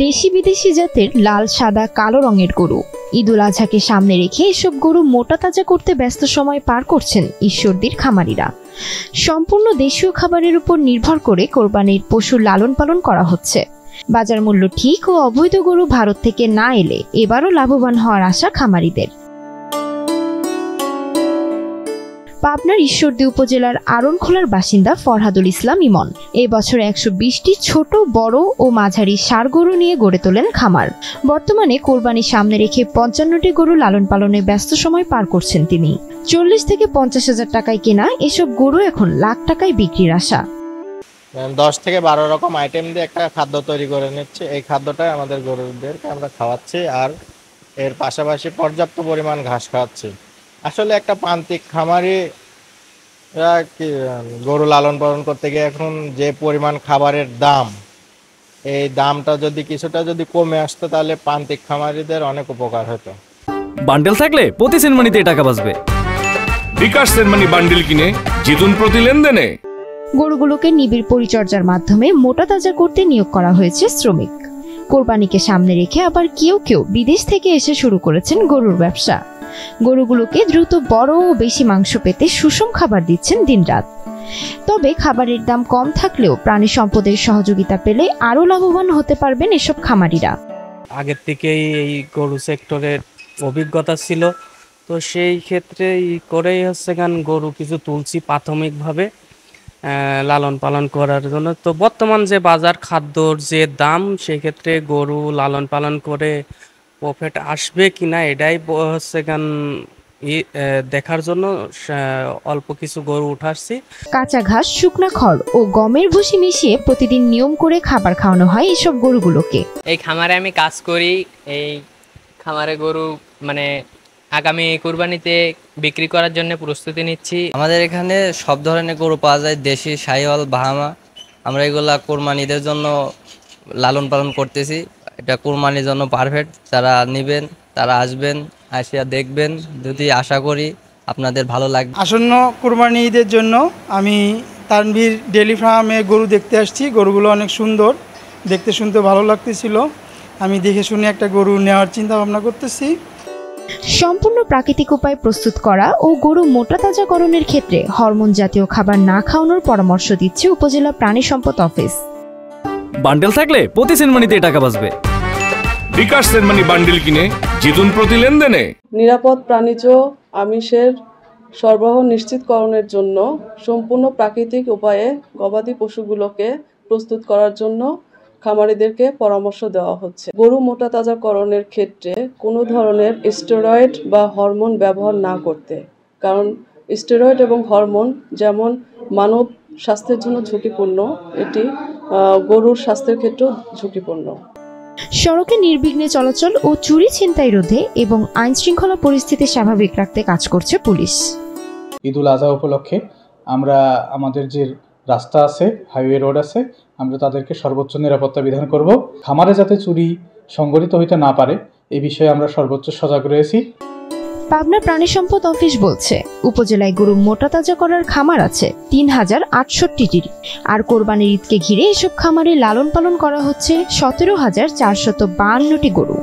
দেশি বিদেশি জাতের লাল, সাদা, কালো রঙের গরু। ঈদুল আজহাকে সামনে রেখে এসব গরু মোটা তাজা করতে ব্যস্ত সময় পার করছেন ঈশ্বরদীর খামারিরা। সম্পূর্ণ দেশীয় খাবারের উপর নির্ভর করে কোরবানির পশুর লালন পালন করা হচ্ছে। বাজার মূল্য ঠিক ও অবৈধ গরু ভারত থেকে না এলে এবারও লাভবান হওয়ার আশা খামারিদের। পাবনার ঈশ্বরদী উপজেলার আরনখোলার বাসিন্দা ফরহাদুল ইসলাম ইমন এবছর ১২০টি ছোট, বড় ও মাঝারি ষাঁড় গরু নিয়ে গড়ে তোলেন খামার। বর্তমানে কোরবানি সামনে রেখে ৫৫টি গরু লালন পালনে ব্যস্ত সময় পার করছেন তিনি। ৪০ থেকে ৫০ হাজার টাকায় কেনা এসব গরু এখন লাখ টাকায় বিক্রির আশা। ১০ থেকে ১২ রকম আইটেম দিয়ে একটা খাদ্য তৈরি করে নিচ্ছে। এই খাদ্যটাই আমাদের গরুদেরকে আমরা খাওয়াচ্ছি, আর এর পাশাপাশি পর্যাপ্ত পরিমাণ ঘাস খাওয়াচ্ছি। আসলে একটা প্রান্তিক খামারি গরু লালন পালন করতে গিয়ে এখন যে পরিমাণ খাবারের দাম, এই দামটা যদি কিছুটা কমে আসতো তাহলে প্রান্তিক খামারিদের অনেক উপকার হতো। বান্ডেল থাকলে প্রতি সেনমানিতে টাকা বাঁচবে। বিকাশ সেনমানি বান্ডেল কিনে জিতুন প্রতি লেনদেনে। গরুগুলোকে নিবিড় পরিচর্যার মাধ্যমে মোটা তাজা করতে নিয়োগ করা হয়েছে শ্রমিক। কোরবানিকে সামনে রেখে আবার কেউ কেউ বিদেশ থেকে এসে শুরু করেছেন গরুর ব্যবসা। গরুগুলোকে দ্রুত বড় ও বেশি মাংস পেতে সুষম খাবার দিচ্ছেন দিনরাত। তবে খাবারের দাম কম থাকলেও প্রাণী সম্পদের সহযোগিতা পেলে আরো লাভবান হতে পারবেন এসব খামারিরা। আগের থেকেই এই গরু সেক্টরের অভিজ্ঞতা ছিল, তো সেই ক্ষেত্রে করেই গরু কিছু তুলছি প্রাথমিকভাবে লালন পালন করার জন্য। তো বর্তমান যে বাজার খাদ্যর যে দাম, সেক্ষেত্রে গরু লালন পালন করে প্রফিট আসবে কিনা এটাই দেখার জন্য অল্প কিছু গরু উঠাচ্ছি। কাঁচা ঘাস, শুকনা খড় ও গমের ভুসি মিশিয়ে প্রতিদিন নিয়ম করে খাবার খাওয়ানো হয় এসব গরুগুলোকে। এই খামারে আমি কাজ করি। এই খামারে গরু আগামী কুরবানিতে বিক্রি করার জন্য প্রস্তুতি নিচ্ছি। আমাদের এখানে সব ধরনের গরু পাওয়া যায়, দেশি, শাহিওয়াল, বাহামা। আমরা এগুলা কোরবানিদের জন্য লালন পালন করতেছি। এটা কোরবানির জন্য পারফেক্ট। যারা নেবেন তারা আসবেন, আসিয়া দেখবেন। যদি আশা করি আপনাদের ভালো লাগবে। আসন্ন কোরবানি ঈদের জন্য আমি তানভীর ডেইরি ফার্মে গরু দেখতে আসছি। গরুগুলো অনেক সুন্দর, দেখতে শুনতে ভালো লাগতেছিল। আমি দেখে শুনে একটা গরু নেওয়ার চিন্তা ভাবনা করতেছি। সম্পূর্ণ প্রাকৃতিক উপায়ে প্রস্তুত করা ও গরু মোটা তাজাকরণের ক্ষেত্রে হরমোন জাতীয় খাবার না খাওয়ানোর পরামর্শ দিচ্ছে উপজেলা প্রাণী সম্পদ অফিস। বান্ডেল থাকলে প্রতি সেনমানিতে টাকা বাঁচবে। বিকাশ সেনমানি বান্ডেল কিনে জিতুন প্রতি লেনদেনে। নিরাপদ প্রাণীজ আমিষের সরবরাহ নিশ্চিতকরণের জন্য সম্পূর্ণ প্রাকৃতিক উপায়ে গবাদি পশুগুলোকে প্রস্তুত করার জন্য খামারিদেরকে পরামর্শ দেওয়া হচ্ছে। গরু মোটা তাজাকরণের ক্ষেত্রে কোনো ধরনের স্টেরয়েড বা হরমোন ব্যবহার না করতে, কারণ স্টেরয়েড এবং হরমোন যেমন মানব স্বাস্থ্যের জন্য ঝুঁকিপূর্ণ, এটি গরুর স্বাস্থ্যের ক্ষেত্রেও ঝুঁকিপূর্ণ। সড়কে নির্বিঘ্নে চলাচল ও চুরি ছিনতাই রোধে এবং আইন শৃঙ্খলা পরিস্থিতি স্বাভাবিক রাখতে কাজ করছে পুলিশ। ঈদুল আজহা উপলক্ষে আমরা আমাদের যে রাস্তা আছে, হাইওয়ে রোড আছে, আমরা তাদেরকে সর্বোচ্চ নিরাপত্তা বিধান করব। খামারে যাতে চুরি সংগঠিত হইতে না পারে এই বিষয়ে আমরা সর্বোচ্চ সজাগ রয়েছি। পাবনা প্রাণী সম্পদ অফিস বলছে, উপজেলায় গরু মোটা তাজা করার খামার আছে ৩,০৬৮টি, আর কোরবানির ঈদকে ঘিরে এসব খামারে লালন পালন করা হচ্ছে ১৭,৪৫২টি গরু।